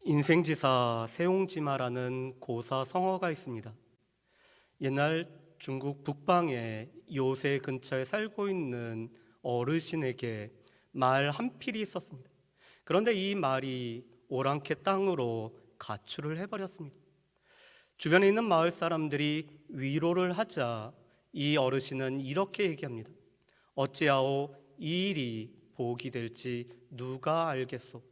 인생지사 세옹지마라는 고사 성어가 있습니다. 옛날 중국 북방의 요새 근처에 살고 있는 어르신에게 말 한 필이 있었습니다. 그런데 이 말이 오랑캐 땅으로 가출을 해버렸습니다. 주변에 있는 마을 사람들이 위로를 하자 이 어르신은 이렇게 얘기합니다. 어찌하오 이 일이 복이 될지 누가 알겠소.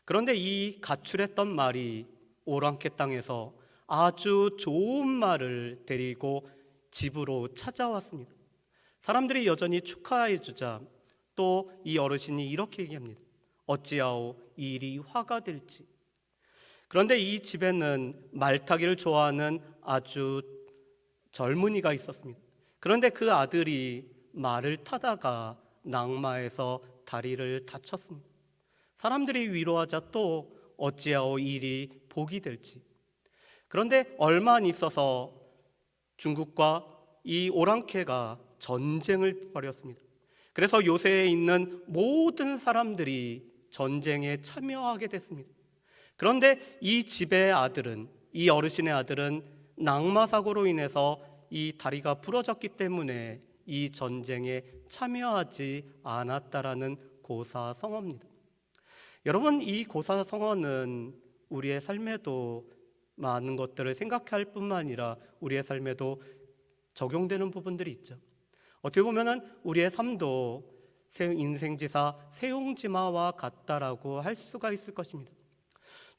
그런데 이 가출했던 말이 오랑캐 땅에서 아주 좋은 말을 데리고 집으로 찾아왔습니다. 사람들이 여전히 축하해 주자 또 이 어르신이 이렇게 얘기합니다. 어찌하오 이 일이 화가 될지. 그런데 이 집에는 말타기를 좋아하는 아주 젊은이가 있었습니다. 그런데 그 아들이 말을 타다가 낙마해서 다리를 다쳤습니다. 사람들이 위로하자 또 어찌하오 이 일이 복이 될지. 그런데 얼마 안 있어서 중국과 이 오랑캐가 전쟁을 벌였습니다. 그래서 요새에 있는 모든 사람들이 전쟁에 참여하게 됐습니다. 그런데 이 집의 아들은, 이 어르신의 아들은 낙마사고로 인해서 이 다리가 부러졌기 때문에 이 전쟁에 참여하지 않았다라는 고사성어입니다. 여러분, 이 고사성어는 우리의 삶에도 많은 것들을 생각할 뿐만 아니라 우리의 삶에도 적용되는 부분들이 있죠. 어떻게 보면 우리의 삶도 인생지사 세옹지마와 같다라고 할 수가 있을 것입니다.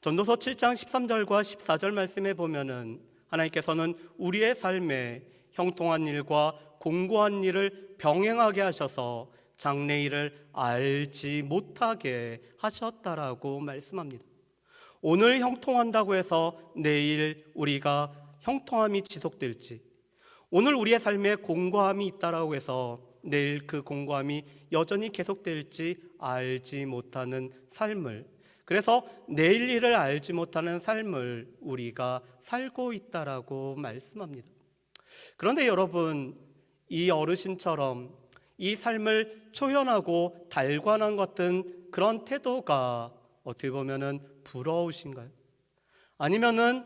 전도서 7장 13절과 14절 말씀에 보면은 하나님께서는 우리의 삶에 형통한 일과 공고한 일을 병행하게 하셔서 장래일을 알지 못하게 하셨다라고 말씀합니다. 오늘 형통한다고 해서 내일 우리가 형통함이 지속될지, 오늘 우리의 삶에 공고함이 있다라고 해서 내일 그 공고함이 여전히 계속될지 알지 못하는 삶을, 그래서 내일 일을 알지 못하는 삶을 우리가 살고 있다라고 말씀합니다. 그런데 여러분, 이 어르신처럼 이 삶을 초연하고 달관한 같은 그런 태도가 어떻게 보면은 부러우신가요? 아니면은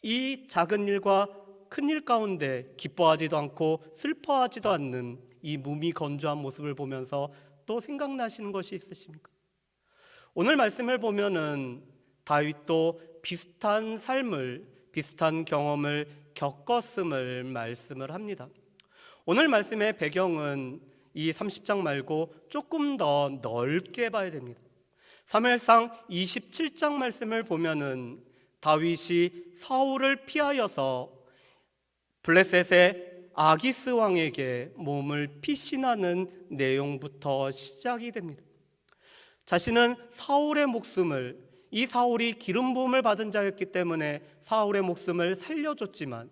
이 작은 일과 큰 일 가운데 기뻐하지도 않고 슬퍼하지도 않는 이 무미건조한 모습을 보면서 또 생각나시는 것이 있으십니까? 오늘 말씀을 보면은 다윗도 비슷한 삶을, 비슷한 경험을 겪었음을 말씀을 합니다. 오늘 말씀의 배경은 이 30장 말고 조금 더 넓게 봐야 됩니다. 사무엘상 27장 말씀을 보면은 다윗이 사울을 피하여서 블레셋의 아기스 왕에게 몸을 피신하는 내용부터 시작이 됩니다. 자신은 사울의 목숨을, 이 사울이 기름 부음을 받은 자였기 때문에 사울의 목숨을 살려줬지만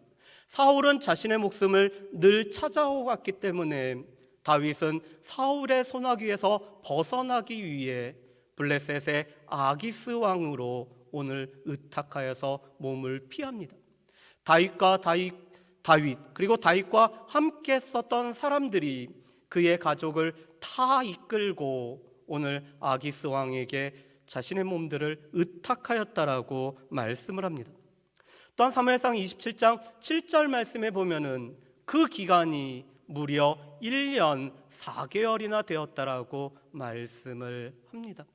사울은 자신의 목숨을 늘 찾아오갔기 때문에 다윗은 사울의 손아귀에서 벗어나기 위해 블레셋의 아기스 왕으로 오늘 의탁하여서 몸을 피합니다. 다윗 그리고 다윗과 함께 썼던 사람들이 그의 가족을 다 이끌고 오늘 아기스 왕에게 자신의 몸들을 의탁하였다라고 말씀을 합니다. 또한 사무엘상 27장 7절 말씀에 보면은 그 기간이 무려 1년 4개월이나 되었다라고 말씀을 합니다.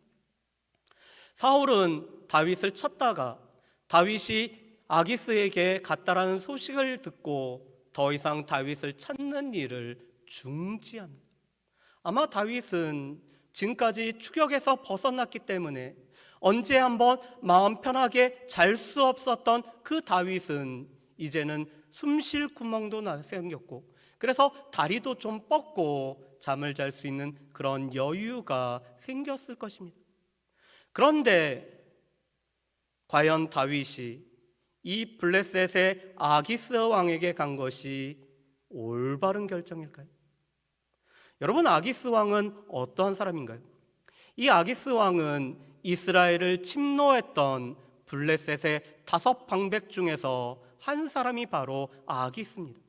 사울은 다윗을 쳤다가 다윗이 아기스에게 갔다라는 소식을 듣고 더 이상 다윗을 찾는 일을 중지합니다. 아마 다윗은 지금까지 추격에서 벗어났기 때문에 언제 한번 마음 편하게 잘 수 없었던 그 다윗은 이제는 숨 쉴 구멍도 생겼고, 그래서 다리도 좀 뻗고 잠을 잘 수 있는 그런 여유가 생겼을 것입니다. 그런데 과연 다윗이 이 블레셋의 아기스 왕에게 간 것이 올바른 결정일까요? 여러분, 아기스 왕은 어떠한 사람인가요? 이 아기스 왕은 이스라엘을 침노했던 블레셋의 5 방백 중에서 한 사람이 바로 아기스입니다.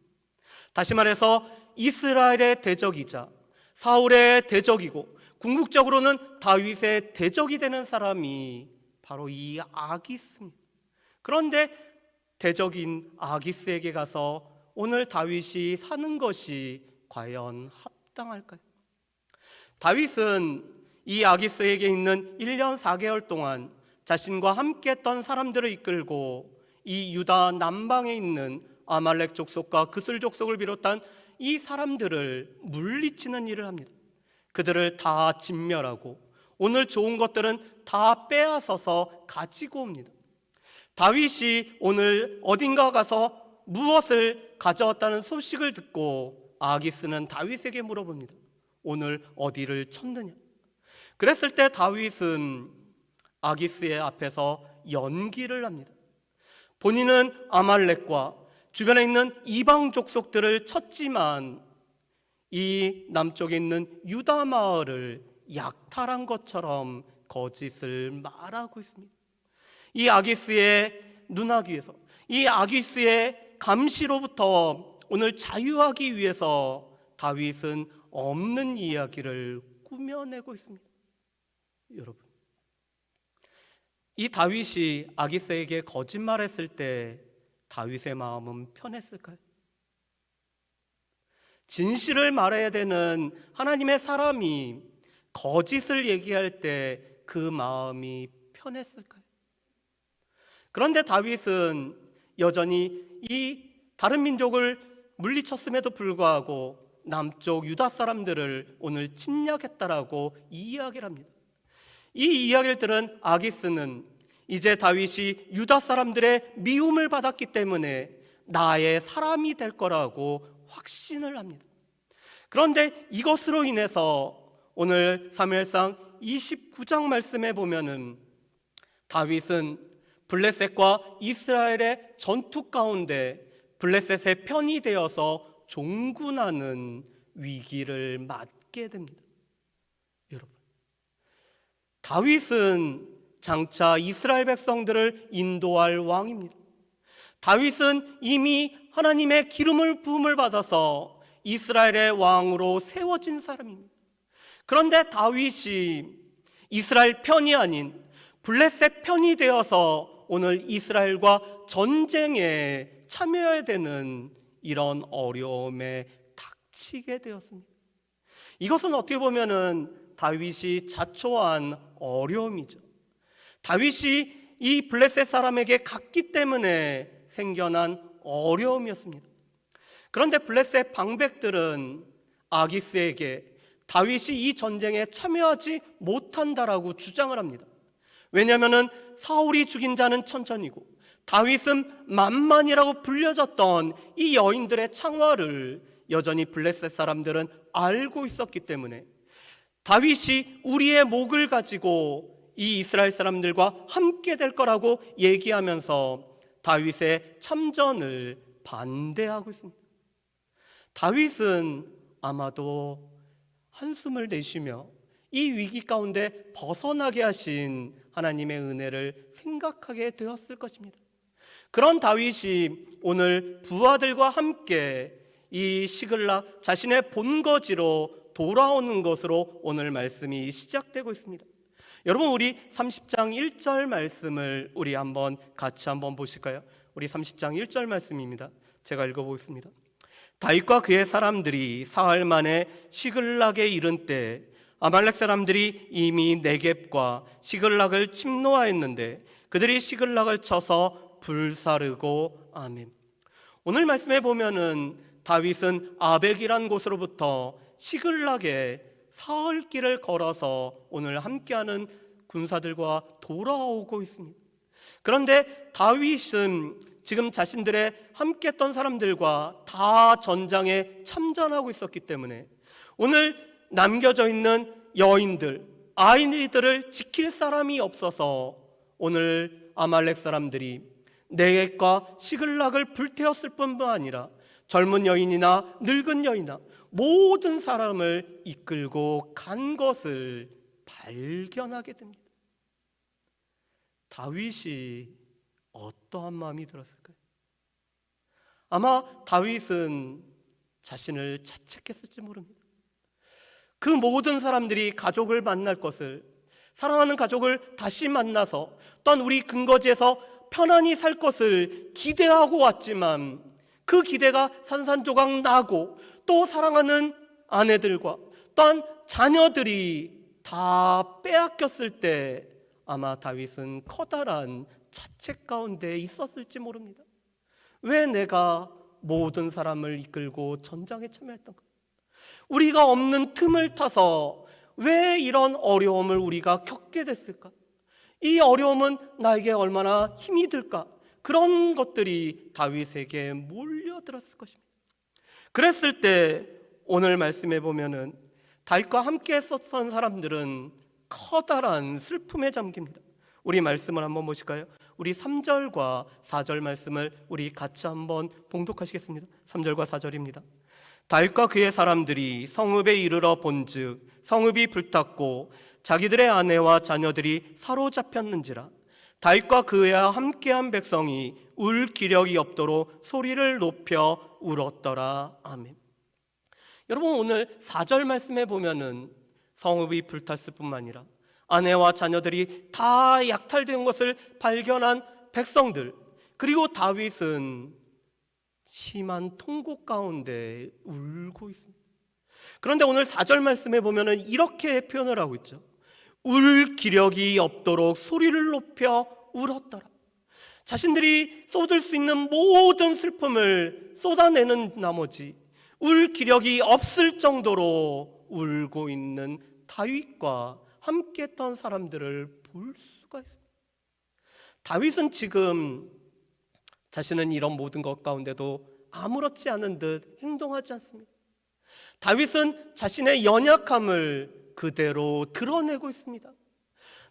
다시 말해서 이스라엘의 대적이자 사울의 대적이고 궁극적으로는 다윗의 대적이 되는 사람이 바로 이 아기스입니다. 그런데 대적인 아기스에게 가서 오늘 다윗이 사는 것이 과연 합당할까요? 다윗은 이 아기스에게 있는 1년 4개월 동안 자신과 함께 했던 사람들을 이끌고 이 유다 남방에 있는 아말렉 족속과 그슬 족속을 비롯한 이 사람들을 물리치는 일을 합니다. 그들을 다 진멸하고 오늘 좋은 것들은 다 빼앗아서 가지고 옵니다. 다윗이 오늘 어딘가 가서 무엇을 가져왔다는 소식을 듣고 아기스는 다윗에게 물어봅니다. 오늘 어디를 쳤느냐? 그랬을 때 다윗은 아기스의 앞에서 연기를 합니다. 본인은 아말렉과 주변에 있는 이방 족속들을 쳤지만 이 남쪽에 있는 유다 마을을 약탈한 것처럼 거짓을 말하고 있습니다. 이 아기스의 눈아귀에서, 이 아기스의 감시로부터 오늘 자유하기 위해서 다윗은 없는 이야기를 꾸며내고 있습니다. 여러분, 이 다윗이 아기스에게 거짓말했을 때 다윗의 마음은 편했을까요? 진실을 말해야 되는 하나님의 사람이 거짓을 얘기할 때 그 마음이 편했을까요? 그런데 다윗은 여전히 이 다른 민족을 물리쳤음에도 불구하고 남쪽 유다 사람들을 오늘 침략했다라고 이야기를 합니다. 이 이야기를 들은 아기스는 이제 다윗이 유다 사람들의 미움을 받았기 때문에 나의 사람이 될 거라고 확신을 합니다. 그런데 이것으로 인해서 오늘 사무엘상 29장 말씀에 보면은 다윗은 블레셋과 이스라엘의 전투 가운데 블레셋의 편이 되어서 종군하는 위기를 맞게 됩니다. 여러분, 다윗은 장차 이스라엘 백성들을 인도할 왕입니다. 다윗은 이미 하나님의 기름을 부음을 받아서 이스라엘의 왕으로 세워진 사람입니다. 그런데 다윗이 이스라엘 편이 아닌 블레셋 편이 되어서 오늘 이스라엘과 전쟁에 참여해야 되는 이런 어려움에 닥치게 되었습니다. 이것은 어떻게 보면은 다윗이 자초한 어려움이죠. 다윗이 이 블레셋 사람에게 갔기 때문에 생겨난 어려움이었습니다. 그런데 블레셋 방백들은 아기스에게 다윗이 이 전쟁에 참여하지 못한다라고 주장을 합니다. 왜냐하면 사울이 죽인 자는 천천히고 다윗은 만만이라고 불려졌던 이 여인들의 창화를 여전히 블레셋 사람들은 알고 있었기 때문에 다윗이 우리의 목을 가지고 이 이스라엘 사람들과 함께 될 거라고 얘기하면서 다윗의 참전을 반대하고 있습니다. 다윗은 아마도 한숨을 내쉬며 이 위기 가운데 벗어나게 하신 하나님의 은혜를 생각하게 되었을 것입니다. 그런 다윗이 오늘 부하들과 함께 이 시글락 자신의 본거지로 돌아오는 것으로 오늘 말씀이 시작되고 있습니다. 여러분, 우리 30장 1절 말씀을 우리 같이 한번 보실까요? 우리 30장 1절 말씀입니다. 제가 읽어보겠습니다. 다윗과 그의 사람들이 사흘 만에 시글락에 이른 때 아말렉 사람들이 이미 네겝과 시글락을 침노하였는데 그들이 시글락을 쳐서 불사르고 아멘. 오늘 말씀에 보면은 다윗은 아벡이란 곳으로부터 시글락에 사흘길을 걸어서 오늘 함께하는 군사들과 돌아오고 있습니다. 그런데 다윗은 지금 자신들의 함께했던 사람들과 다 전장에 참전하고 있었기 때문에 오늘 남겨져 있는 여인들, 아이들을 지킬 사람이 없어서 오늘 아말렉 사람들이 네겝과 시글락을 불태웠을 뿐만 아니라 젊은 여인이나 늙은 여인이나 모든 사람을 이끌고 간 것을 발견하게 됩니다. 다윗이 어떠한 마음이 들었을까요? 아마 다윗은 자신을 자책했을지 모릅니다. 그 모든 사람들이 가족을 만날 것을, 사랑하는 가족을 다시 만나서 또한 우리 근거지에서 편안히 살 것을 기대하고 왔지만 그 기대가 산산조각 나고 또 사랑하는 아내들과 또한 자녀들이 다 빼앗겼을 때 아마 다윗은 커다란 자책 가운데 있었을지 모릅니다. 왜 내가 모든 사람을 이끌고 전장에 참여했던가? 우리가 없는 틈을 타서 왜 이런 어려움을 우리가 겪게 됐을까? 이 어려움은 나에게 얼마나 힘이 들까? 그런 것들이 다윗에게 몰려들었을 것입니다. 그랬을 때 오늘 말씀해 보면은 다윗과 함께 했었던 사람들은 커다란 슬픔에 잠깁니다. 우리 말씀을 한번 보실까요? 우리 3절과 4절 말씀을 우리 같이 한번 봉독하시겠습니다. 3절과 4절입니다. 다윗과 그의 사람들이 성읍에 이르러 본즉 성읍이 불탔고 자기들의 아내와 자녀들이 사로잡혔는지라. 다윗과 그와 함께한 백성이 울 기력이 없도록 소리를 높여 울었더라. 아멘. 여러분, 오늘 4절 말씀에 보면은 성읍이 불탔을 뿐만 아니라 아내와 자녀들이 다 약탈된 것을 발견한 백성들, 그리고 다윗은 심한 통곡 가운데 울고 있습니다. 그런데 오늘 4절 말씀에 보면은 이렇게 표현을 하고 있죠. 울 기력이 없도록 소리를 높여 울었더라. 자신들이 쏟을 수 있는 모든 슬픔을 쏟아내는 나머지 울 기력이 없을 정도로 울고 있는 다윗과 함께했던 사람들을 볼 수가 있습니다. 다윗은 지금 자신은 이런 모든 것 가운데도 아무렇지 않은 듯 행동하지 않습니다. 다윗은 자신의 연약함을 그대로 드러내고 있습니다.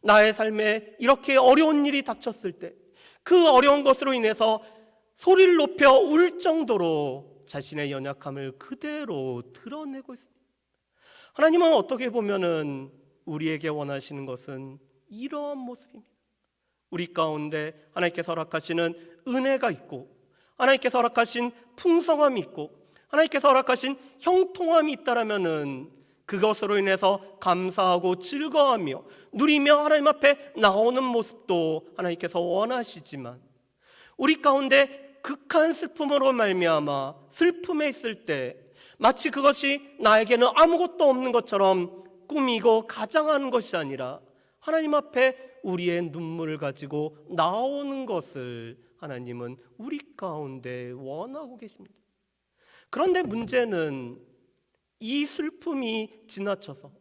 나의 삶에 이렇게 어려운 일이 닥쳤을 때 그 어려운 것으로 인해서 소리를 높여 울 정도로 자신의 연약함을 그대로 드러내고 있습니다. 하나님은 어떻게 보면은 우리에게 원하시는 것은 이러한 모습입니다. 우리 가운데 하나님께서 허락하시는 은혜가 있고 하나님께서 허락하신 풍성함이 있고 하나님께서 허락하신 형통함이 있다라면은 그것으로 인해서 감사하고 즐거워하며 누리며 하나님 앞에 나오는 모습도 하나님께서 원하시지만 우리 가운데 극한 슬픔으로 말미암아 슬픔에 있을 때 마치 그것이 나에게는 아무것도 없는 것처럼 꾸미고 가장하는 것이 아니라 하나님 앞에 우리의 눈물을 가지고 나오는 것을 하나님은 우리 가운데 원하고 계십니다. 그런데 문제는 이 슬픔이 지나쳐서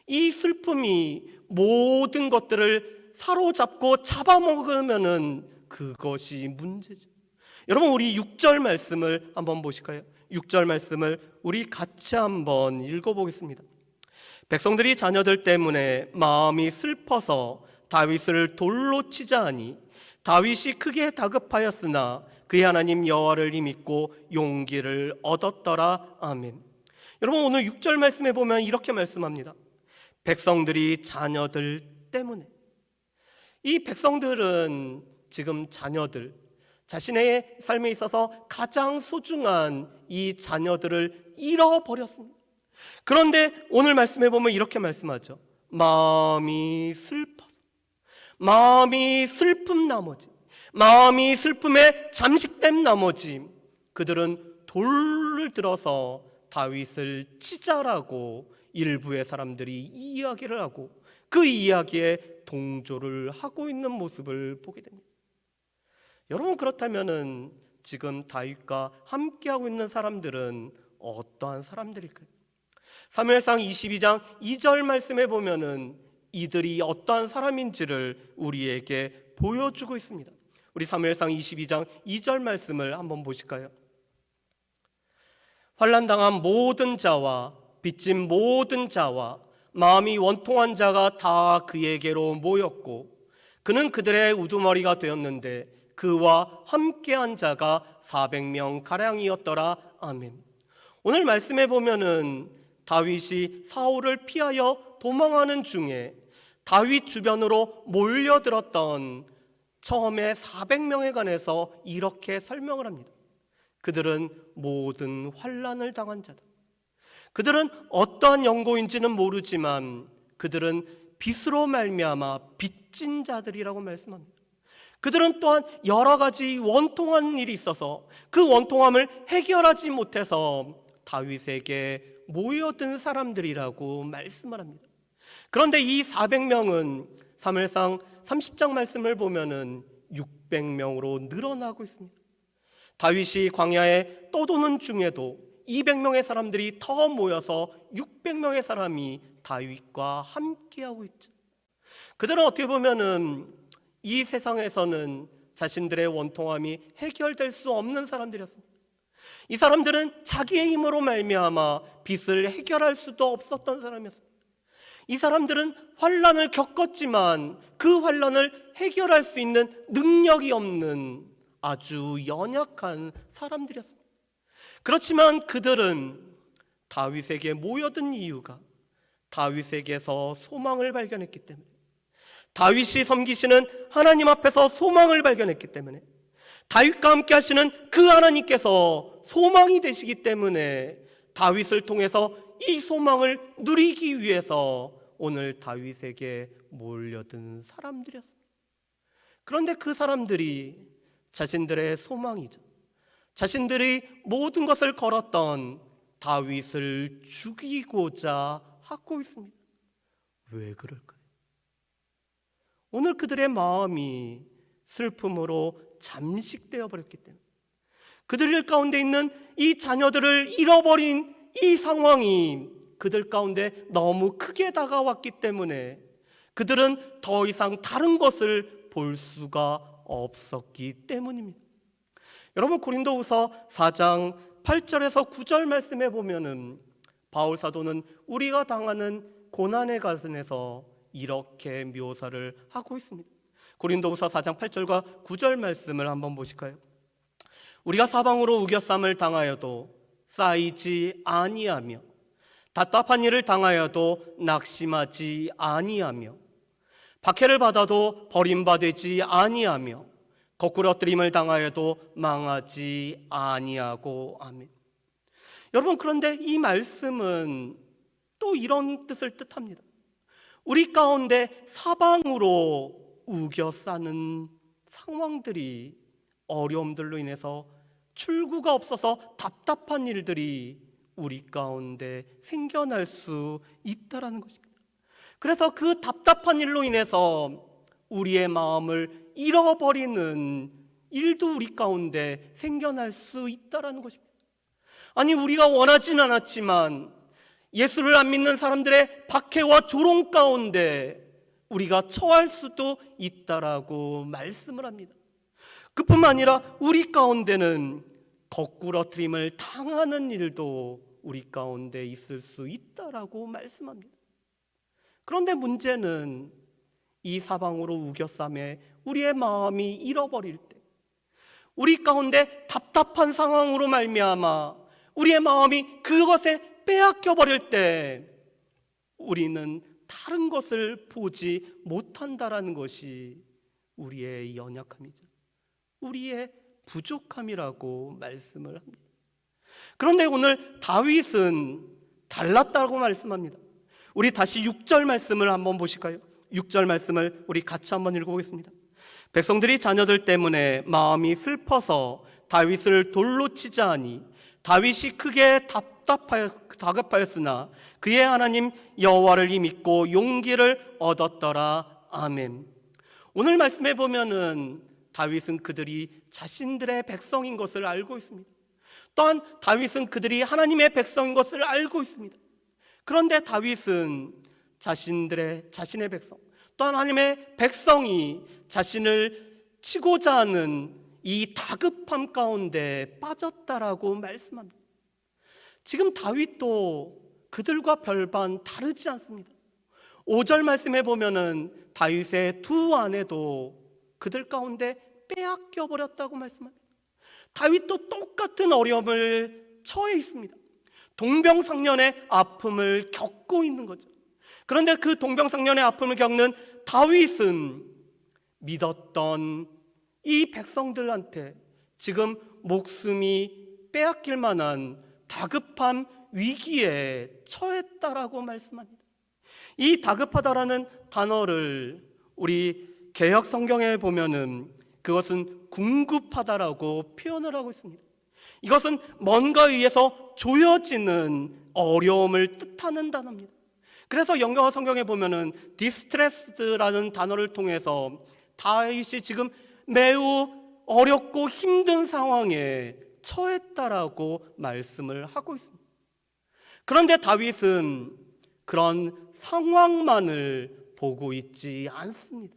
이 슬픔이 모든 것들을 사로잡고 잡아먹으면은 그것이 문제죠. 여러분, 우리 6절 말씀을 한번 보실까요? 6절 말씀을 우리 같이 한번 읽어보겠습니다. 백성들이 자녀들 때문에 마음이 슬퍼서 다윗을 돌로 치자 하니 다윗이 크게 다급하였으나 그의 하나님 여호와를 힘입고 용기를 얻었더라. 아멘. 여러분, 오늘 6절 말씀에 보면 이렇게 말씀합니다. 백성들이 자녀들 때문에. 이 백성들은 지금 자녀들, 자신의 삶에 있어서 가장 소중한 이 자녀들을 잃어버렸습니다. 그런데 오늘 말씀에 보면 이렇게 말씀하죠. 마음이 슬퍼서, 마음이 슬픔 나머지, 마음이 슬픔에 잠식된 나머지 그들은 돌을 들어서 다윗을 치자라고 일부의 사람들이 이야기를 하고 그 이야기에 동조를 하고 있는 모습을 보게 됩니다. 여러분, 그렇다면은 지금 다윗과 함께하고 있는 사람들은 어떠한 사람들일까요? 사무엘상 22장 2절 말씀에 보면은 이들이 어떠한 사람인지를 우리에게 보여주고 있습니다. 우리 사무엘상 22장 2절 말씀을 한번 보실까요? 환난당한 모든 자와 빚진 모든 자와 마음이 원통한 자가 다 그에게로 모였고 그는 그들의 우두머리가 되었는데 그와 함께한 자가 400명 가량이었더라. 아멘. 오늘 말씀에 보면은 다윗이 사울을 피하여 도망하는 중에 다윗 주변으로 몰려들었던 처음에 400명에 관해서 이렇게 설명을 합니다. 그들은 모든 환난을 당한 자다. 그들은 어떠한 연고인지는 모르지만 그들은 빚으로 말미암아 빚진 자들이라고 말씀합니다. 그들은 또한 여러 가지 원통한 일이 있어서 그 원통함을 해결하지 못해서 다윗에게 모여든 사람들이라고 말씀을 합니다. 그런데 이 400명은 사무엘상 30장 말씀을 보면은 600명으로 늘어나고 있습니다. 다윗이 광야에 떠도는 중에도 200명의 사람들이 더 모여서 600명의 사람이 다윗과 함께하고 있죠. 그들은 어떻게 보면은 이 세상에서는 자신들의 원통함이 해결될 수 없는 사람들이었습니다. 이 사람들은 자기의 힘으로 말미암아 빚을 해결할 수도 없었던 사람이었습니다. 이 사람들은 환난을 겪었지만 그 환난을 해결할 수 있는 능력이 없는 아주 연약한 사람들이었습니다. 그렇지만 그들은 다윗에게 모여든 이유가 다윗에게서 소망을 발견했기 때문에, 다윗이 섬기시는 하나님 앞에서 소망을 발견했기 때문에, 다윗과 함께 하시는 그 하나님께서 소망이 되시기 때문에 다윗을 통해서 이 소망을 누리기 위해서 오늘 다윗에게 몰려든 사람들이었습니다. 그런데 그 사람들이 자신들의 소망이죠, 자신들이 모든 것을 걸었던 다윗을 죽이고자 하고 있습니다. 왜 그럴까요? 오늘 그들의 마음이 슬픔으로 잠식되어 버렸기 때문에, 그들 가운데 있는 이 자녀들을 잃어버린 이 상황이 그들 가운데 너무 크게 다가왔기 때문에 그들은 더 이상 다른 것을 볼 수가 없었기 때문입니다. 여러분, 고린도후서 4장 8절에서 9절 말씀에 보면은 바울 사도는 우리가 당하는 고난의 가슴에서 이렇게 묘사를 하고 있습니다. 고린도후서 4장 8절과 9절 말씀을 한번 보실까요? 우리가 사방으로 우겨쌈을 당하여도 쌓이지 아니하며 답답한 일을 당하여도 낙심하지 아니하며 박해를 받아도 버림받지 아니하며 거꾸로 엎드림을 당하여도 망하지 아니하고. 아멘. 여러분, 그런데 이 말씀은 또 이런 뜻을 뜻합니다. 우리 가운데 사방으로 우겨 싸는 상황들이, 어려움들로 인해서 출구가 없어서 답답한 일들이 우리 가운데 생겨날 수 있다라는 것입니다. 그래서 그 답답한 일로 인해서 우리의 마음을 잃어버리는 일도 우리 가운데 생겨날 수 있다라는 것입니다. 아니, 우리가 원하진 않았지만 예수를 안 믿는 사람들의 박해와 조롱 가운데 우리가 처할 수도 있다라고 말씀을 합니다. 그뿐만 아니라 우리 가운데는 거꾸러뜨림을 당하는 일도 우리 가운데 있을 수 있다라고 말씀합니다. 그런데 문제는 이 사방으로 우겨쌈에 우리의 마음이 잃어버릴 때, 우리 가운데 답답한 상황으로 말미암아 우리의 마음이 그것에 빼앗겨 버릴 때 우리는 다른 것을 보지 못한다라는 것이 우리의 연약함이죠, 우리의 부족함이라고 말씀을 합니다. 그런데 오늘 다윗은 달랐다고 말씀합니다. 우리 다시 6절 말씀을 한번 보실까요? 6절 말씀을 우리 같이 한번 읽어보겠습니다. 백성들이 자녀들 때문에 마음이 슬퍼서 다윗을 돌로 치자 하니 다윗이 크게 다급하였으나 그의 하나님 여호와를 믿고 용기를 얻었더라. 아멘. 오늘 말씀해 보면은 다윗은 그들이 자신들의 백성인 것을 알고 있습니다. 또한 다윗은 그들이 하나님의 백성인 것을 알고 있습니다. 그런데 다윗은 자신의 백성, 또한 하나님의 백성이 자신을 치고자 하는 이 다급함 가운데 빠졌다라고 말씀합니다. 지금 다윗도 그들과 별반 다르지 않습니다. 5절 말씀해 보면은 다윗의 두 아내도 그들 가운데 빼앗겨 버렸다고 말씀합니다. 다윗도 똑같은 어려움을 처해 있습니다. 동병상련의 아픔을 겪고 있는 거죠. 그런데 그 동병상련의 아픔을 겪는 다윗은 믿었던 이 백성들한테 지금 목숨이 빼앗길 만한 다급한 위기에 처했다라고 말씀합니다. 이 다급하다라는 단어를 우리 개역 성경에 보면은 그것은 궁급하다라고 표현을 하고 있습니다. 이것은 뭔가에 의해서 조여지는 어려움을 뜻하는 단어입니다. 그래서 영어 성경에 보면은 distress라는 단어를 통해서 다윗이 지금 매우 어렵고 힘든 상황에 처했다라고 말씀을 하고 있습니다. 그런데 다윗은 그런 상황만을 보고 있지 않습니다.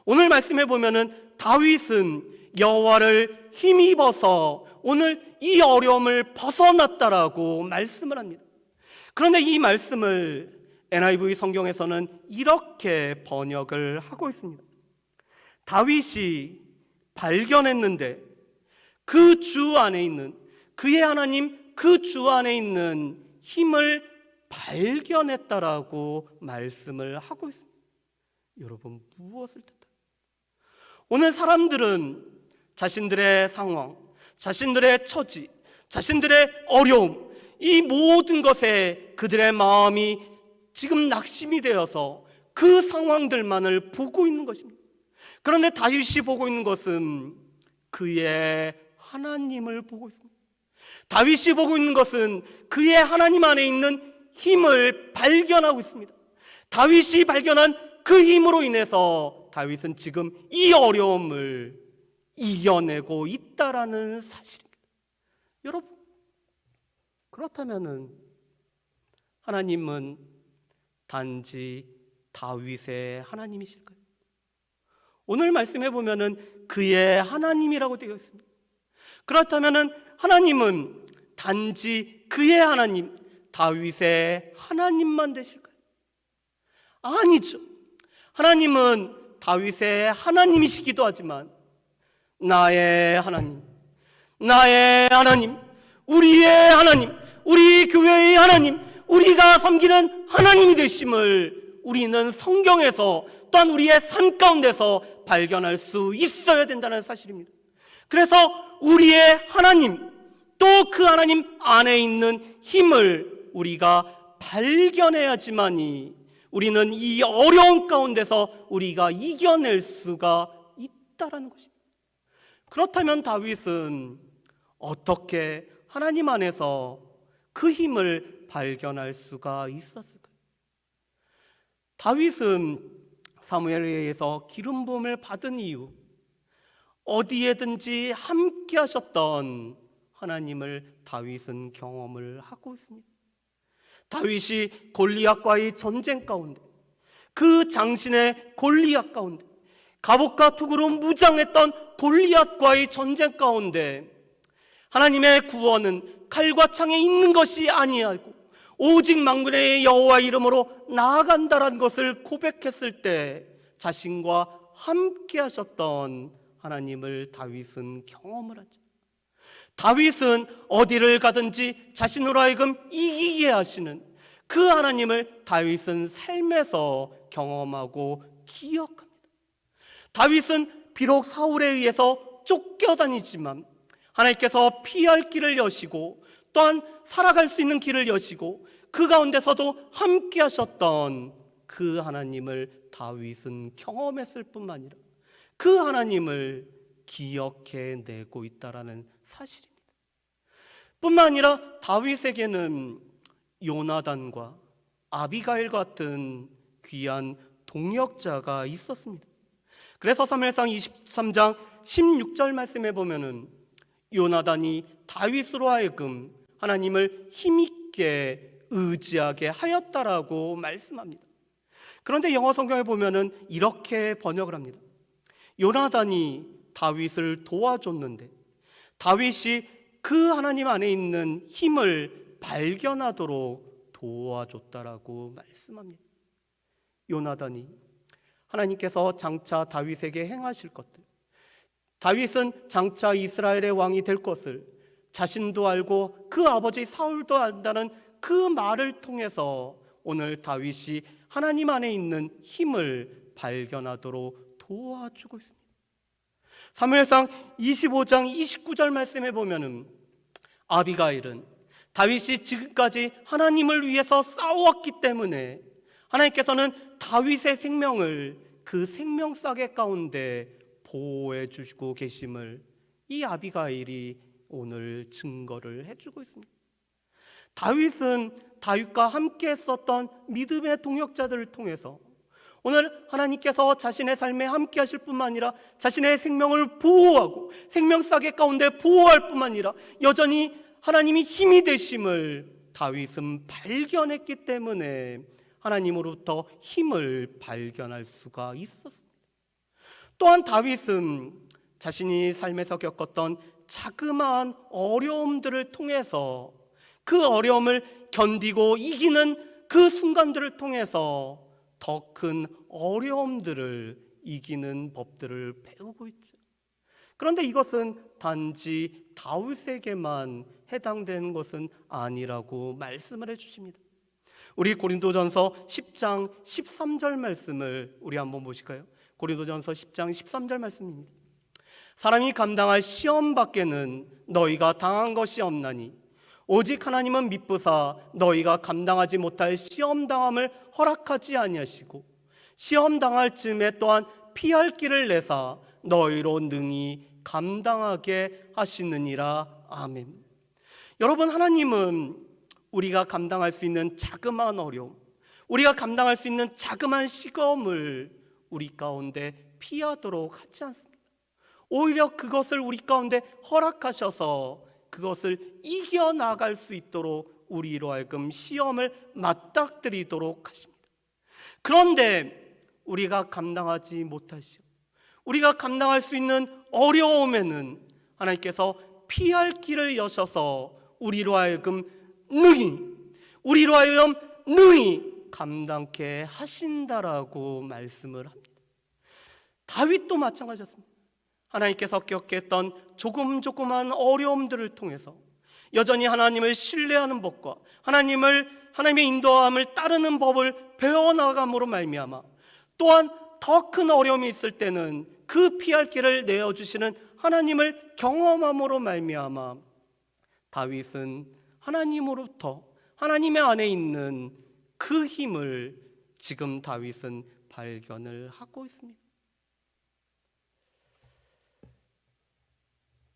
오늘 말씀해 보면은 다윗은 여호와를 힘입어서 오늘 이 어려움을 벗어났다라고 말씀을 합니다. 그런데 이 말씀을 NIV 성경에서는 이렇게 번역을 하고 있습니다. 다윗이 발견했는데 그 주 안에 있는 그의 하나님 그 주 안에 있는 힘을 발견했다라고 말씀을 하고 있습니다. 여러분, 무엇을 뜻합니까? 오늘 사람들은 자신들의 상황, 자신들의 처지, 자신들의 어려움, 이 모든 것에 그들의 마음이 지금 낙심이 되어서 그 상황들만을 보고 있는 것입니다. 그런데 다윗이 보고 있는 것은 그의 하나님을 보고 있습니다. 다윗이 보고 있는 것은 그의 하나님 안에 있는 힘을 발견하고 있습니다. 다윗이 발견한 그 힘으로 인해서 다윗은 지금 이 어려움을 이겨내고 있다라는 사실입니다. 여러분, 그렇다면은 하나님은 단지 다윗의 하나님이실까요? 오늘 말씀해 보면은 그의 하나님이라고 되어 있습니다. 그렇다면은 하나님은 단지 그의 하나님, 다윗의 하나님만 되실까요? 아니죠. 하나님은 다윗의 하나님이시기도 하지만 나의 하나님, 나의 하나님, 우리의 하나님, 우리 교회의 하나님, 우리가 섬기는 하나님이 되심을 우리는 성경에서 또한 우리의 삶 가운데서 발견할 수 있어야 된다는 사실입니다. 그래서 우리의 하나님, 또 그 하나님 안에 있는 힘을 우리가 발견해야지만이 우리는 이 어려운 가운데서 우리가 이겨낼 수가 있다라는 것입니다. 그렇다면 다윗은 어떻게 하나님 안에서 그 힘을 발견할 수가 있었을까요? 다윗은 사무엘에 의해서 기름 부음을 받은 이후 어디에든지 함께 하셨던 하나님을 다윗은 경험을 하고 있습니다. 다윗이 골리앗과의 전쟁 가운데, 그 장신의 골리앗 가운데, 갑옷과 투구로 무장했던 골리앗과의 전쟁 가운데 하나님의 구원은 칼과 창에 있는 것이 아니하고 오직 만군의 여호와 이름으로 나아간다라는 것을 고백했을 때 자신과 함께 하셨던 하나님을 다윗은 경험을 하죠. 다윗은 어디를 가든지 자신으로 하여금 이기게 하시는 그 하나님을 다윗은 삶에서 경험하고 기억합니다. 다윗은 비록 사울에 의해서 쫓겨다니지만 하나님께서 피할 길을 여시고 또한 살아갈 수 있는 길을 여시고 그 가운데서도 함께 하셨던 그 하나님을 다윗은 경험했을 뿐만 아니라 그 하나님을 기억해내고 있다는 사실입니다. 뿐만 아니라 다윗에게는 요나단과 아비가일 같은 귀한 동역자가 있었습니다. 그래서 사무엘상 23장 16절 말씀에 보면은 요나단이 다윗으로 하여금 하나님을 힘있게 의지하게 하였다라고 말씀합니다. 그런데 영어 성경에 보면은 이렇게 번역을 합니다. 요나단이 다윗을 도와줬는데 다윗이 그 하나님 안에 있는 힘을 발견하도록 도와줬다라고 말씀합니다. 요나단이 하나님께서 장차 다윗에게 행하실 것들, 다윗은 장차 이스라엘의 왕이 될 것을 자신도 알고 그 아버지 사울도 안다는 그 말을 통해서 오늘 다윗이 하나님 안에 있는 힘을 발견하도록 도와주고 있습니다. 사무엘상 25장 29절 말씀에 보면은 아비가일은 다윗이 지금까지 하나님을 위해서 싸웠기 때문에 하나님께서는 다윗의 생명을 그 생명싸개 가운데 보호해 주시고 계심을 이 아비가일이 오늘 증거를 해주고 있습니다. 다윗은 다윗과 함께 했었던 믿음의 동역자들을 통해서 오늘 하나님께서 자신의 삶에 함께 하실 뿐만 아니라 자신의 생명을 보호하고 생명싸개 가운데 보호할 뿐만 아니라 여전히 하나님이 힘이 되심을 다윗은 발견했기 때문에 하나님으로부터 힘을 발견할 수가 있었습니다. 또한 다윗은 자신이 삶에서 겪었던 자그마한 어려움들을 통해서 그 어려움을 견디고 이기는 그 순간들을 통해서 더 큰 어려움들을 이기는 법들을 배우고 있죠. 그런데 이것은 단지 다윗에게만 해당되는 것은 아니라고 말씀을 해주십니다. 우리 고린도전서 10장 13절 말씀을 우리 한번 보실까요? 고린도전서 10장 13절 말씀입니다. 사람이 감당할 시험 밖에는 너희가 당한 것이 없나니 오직 하나님은 미쁘사 너희가 감당하지 못할 시험당함을 허락하지 아니하시고 시험당할 즈음에 또한 피할 길을 내사 너희로 능히 감당하게 하시느니라. 아멘. 여러분, 하나님은 우리가 감당할 수 있는 자그마한 어려움, 우리가 감당할 수 있는 자그마한 시험을 우리 가운데 피하도록 하지 않습니다. 오히려 그것을 우리 가운데 허락하셔서 그것을 이겨나갈 수 있도록 우리로 하여금 시험을 맞닥뜨리도록 하십니다. 그런데 우리가 감당하지 못할 시험, 우리가 감당할 수 있는 어려움에는 하나님께서 피할 길을 여셔서 우리로 하여금 능히 감당케 하신다라고 말씀을 합니다. 다윗도 마찬가지였습니다. 하나님께서 겪었던 조금한 어려움들을 통해서 여전히 하나님을 신뢰하는 법과 하나님의 인도함을 따르는 법을 배워나감으로 말미암아 또한 더 큰 어려움이 있을 때는 그 피할 길을 내어주시는 하나님을 경험함으로 말미암아 다윗은 하나님으로부터 하나님의 안에 있는 그 힘을 지금 다윗은 발견을 하고 있습니다.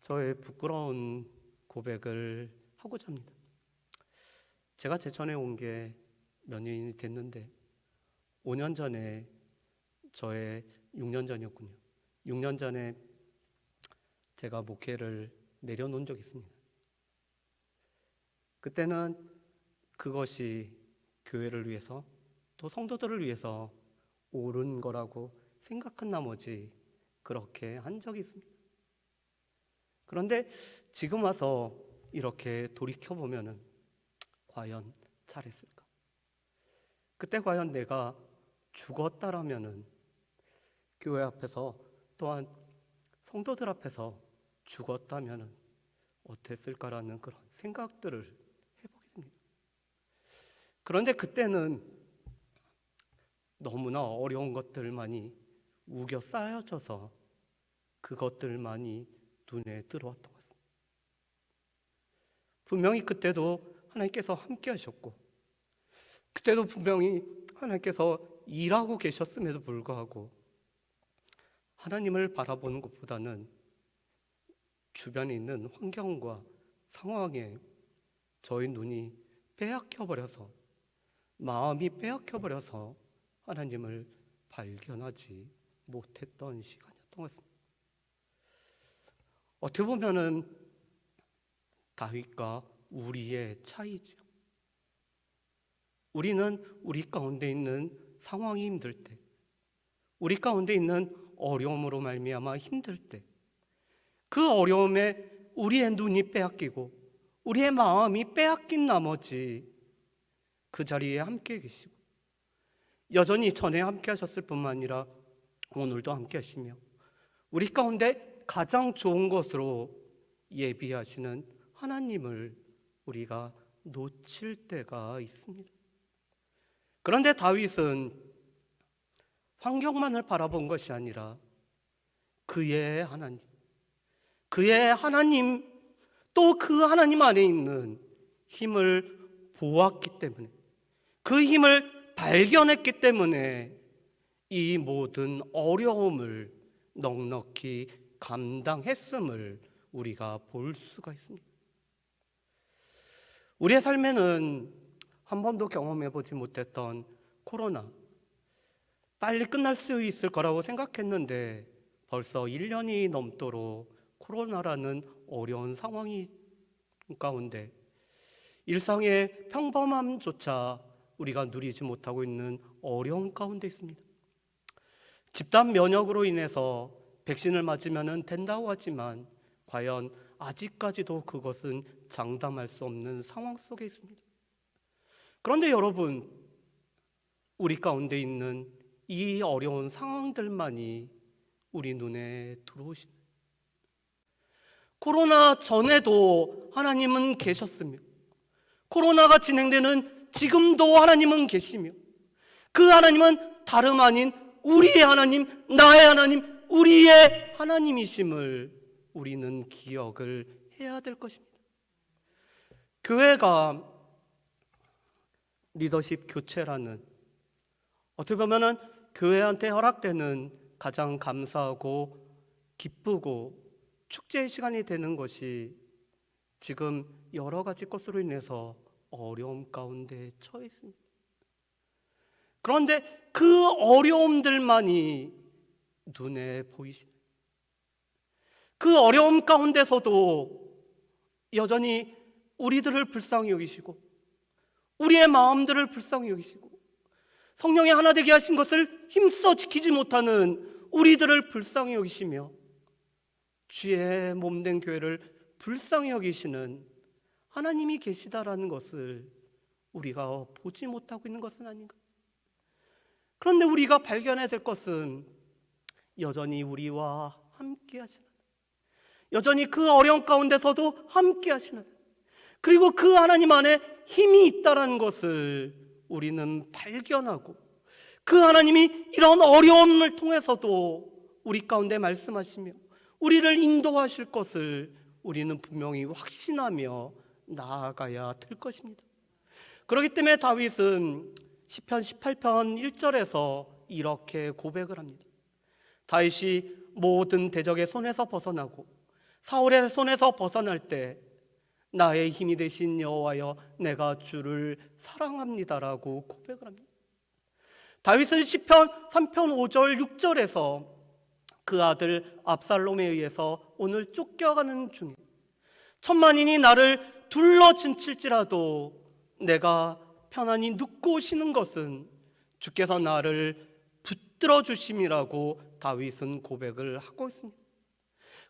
저의 부끄러운 고백을 하고자 합니다. 제가 제천에 온 게 몇 년이 됐는데 5년 전에 저의 6년 전이었군요. 6년 전에 제가 목회를 내려놓은 적이 있습니다. 그때는 그것이 교회를 위해서 또 성도들을 위해서 옳은 거라고 생각한 나머지 그렇게 한 적이 있습니다. 그런데 지금 와서 이렇게 돌이켜보면 과연 잘했을까? 그때 과연 내가 죽었다라면 교회 앞에서 또한 성도들 앞에서 죽었다면 어땠을까라는 그런 생각들을 해보게 됩니다. 그런데 그때는 너무나 어려운 것들만이 우겨 쌓여져서 그것들만이 눈에 들어왔던 것 같습니다. 분명히 그때도 하나님께서 함께 하셨고 그때도 분명히 하나님께서 일하고 계셨음에도 불구하고 하나님을 바라보는 것보다는 주변에 있는 환경과 상황에 저희 눈이 빼앗겨버려서 마음이 빼앗겨버려서 하나님을 발견하지 못했던 시간이었던 것 같습니다. 어떻게 보면은 다윗과 우리의 차이죠. 우리는 우리 가운데 있는 상황이 힘들 때, 우리 가운데 있는 어려움으로 말미암아 힘들 때, 그 어려움에 우리의 눈이 빼앗기고 우리의 마음이 빼앗긴 나머지 그 자리에 함께 계시고 여전히 전에 함께 하셨을 뿐만 아니라 오늘도 함께 하시며 우리 가운데 가장 좋은 것으로 예비하시는 하나님을 우리가 놓칠 때가 있습니다. 그런데 다윗은 환경만을 바라본 것이 아니라 그의 하나님 또 그 하나님 안에 있는 힘을 보았기 때문에 그 힘을 발견했기 때문에 이 모든 어려움을 넉넉히 감당했음을 우리가 볼 수가 있습니다. 우리의 삶에는 한 번도 경험해보지 못했던 코로나, 빨리 끝날 수 있을 거라고 생각했는데 벌써 1년이 넘도록 코로나라는 어려운 상황이 가운데 일상의 평범함조차 우리가 누리지 못하고 있는 어려움 가운데 있습니다. 집단 면역으로 인해서 백신을 맞으면 된다고 하지만 과연 아직까지도 그것은 장담할 수 없는 상황 속에 있습니다. 그런데 여러분, 우리 가운데 있는 이 어려운 상황들만이 우리 눈에 들어오시는, 코로나 전에도 하나님은 계셨으며 코로나가 진행되는 지금도 하나님은 계시며 그 하나님은 다름 아닌 우리의 하나님, 나의 하나님, 우리의 하나님이심을 우리는 기억을 해야 될 것입니다. 교회가 리더십 교체라는, 어떻게 보면은 교회한테 허락되는 가장 감사하고 기쁘고 축제의 시간이 되는 것이 지금 여러 가지 것으로 인해서 어려움 가운데 처해 있습니다. 그런데 그 어려움들만이 눈에 보이시네요. 그 어려움 가운데서도 여전히 우리들을 불쌍히 여기시고 우리의 마음들을 불쌍히 여기시고 성령의 하나 되게 하신 것을 힘써 지키지 못하는 우리들을 불쌍히 여기시며 주의 몸된 교회를 불쌍히 여기시는 하나님이 계시다라는 것을 우리가 보지 못하고 있는 것은 아닌가? 그런데 우리가 발견해야 될 것은 여전히 우리와 함께 하시는, 여전히 그 어려움 가운데서도 함께 하시는, 그리고 그 하나님 안에 힘이 있다는 것을 우리는 발견하고 그 하나님이 이런 어려움을 통해서도 우리 가운데 말씀하시며 우리를 인도하실 것을 우리는 분명히 확신하며 나아가야 될 것입니다. 그렇기 때문에 다윗은 시편 18편 1절에서 이렇게 고백을 합니다. 다윗이 모든 대적의 손에서 벗어나고 사울의 손에서 벗어날 때 나의 힘이 되신 여호와여 내가 주를 사랑합니다라고 고백을 합니다. 다윗은 시편 3편 5절 6절에서 그 아들 압살롬에 의해서 오늘 쫓겨가는 중에 천만인이 나를 둘러친칠지라도 내가 편안히 눕고 쉬는 것은 주께서 나를 붙들어 주심이라고 다윗은 고백을 하고 있습니다.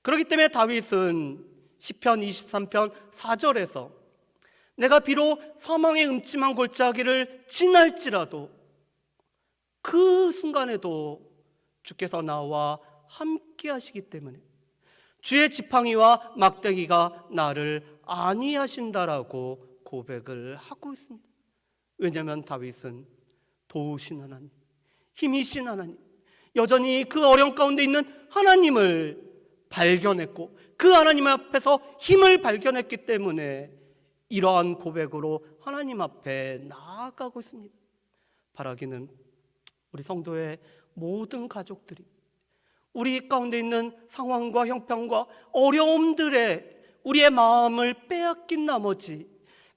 그렇기 때문에 다윗은 시편 23편 4절에서 내가 비록 사망의 음침한 골짜기를 지날지라도 그 순간에도 주께서 나와 함께 하시기 때문에 주의 지팡이와 막대기가 나를 안위하신다라고 고백을 하고 있습니다. 왜냐하면 다윗은 도우신 하나님, 힘이신 하나님, 여전히 그 어려움 가운데 있는 하나님을 발견했고 그 하나님 앞에서 힘을 발견했기 때문에 이러한 고백으로 하나님 앞에 나아가고 있습니다. 바라기는 우리 성도의 모든 가족들이 우리 가운데 있는 상황과 형편과 어려움들에 우리의 마음을 빼앗긴 나머지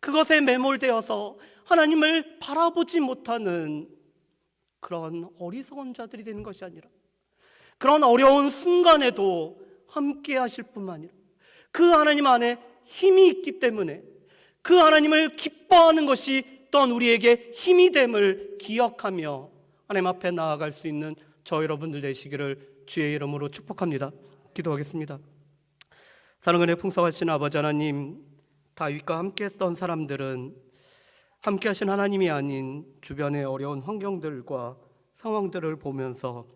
그것에 매몰되어서 하나님을 바라보지 못하는 그런 어리석은 자들이 되는 것이 아니라 그런 어려운 순간에도 함께 하실 뿐만 아니라 그 하나님 안에 힘이 있기 때문에 그 하나님을 기뻐하는 것이 또한 우리에게 힘이 됨을 기억하며 하나님 앞에 나아갈 수 있는 저 여러분들 되시기를 주의 이름으로 축복합니다. 기도하겠습니다. 사랑의 풍성하신 아버지 하나님, 다윗과 함께했던 사람들은 함께하신 하나님이 아닌 주변의 어려운 환경들과 상황들을 보면서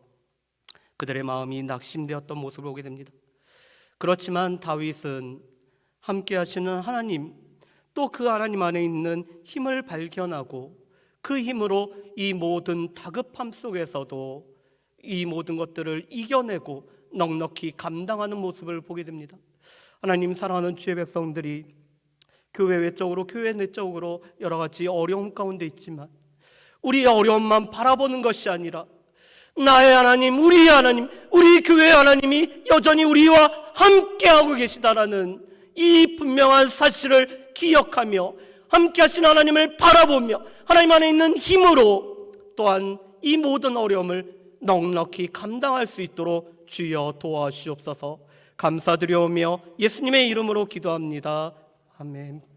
그들의 마음이 낙심되었던 모습을 보게 됩니다. 그렇지만 다윗은 함께하시는 하나님, 또 그 하나님 안에 있는 힘을 발견하고 그 힘으로 이 모든 다급함 속에서도 이 모든 것들을 이겨내고 넉넉히 감당하는 모습을 보게 됩니다. 하나님, 사랑하는 주의 백성들이 교회 외적으로 교회 내적으로 여러 가지 어려움 가운데 있지만 우리의 어려움만 바라보는 것이 아니라 나의 하나님, 우리의 하나님, 우리 교회의 하나님이 여전히 우리와 함께하고 계시다라는 이 분명한 사실을 기억하며 함께 하신 하나님을 바라보며 하나님 안에 있는 힘으로 또한 이 모든 어려움을 넉넉히 감당할 수 있도록 주여 도와주시옵소서. 감사드려오며 예수님의 이름으로 기도합니다. 아멘.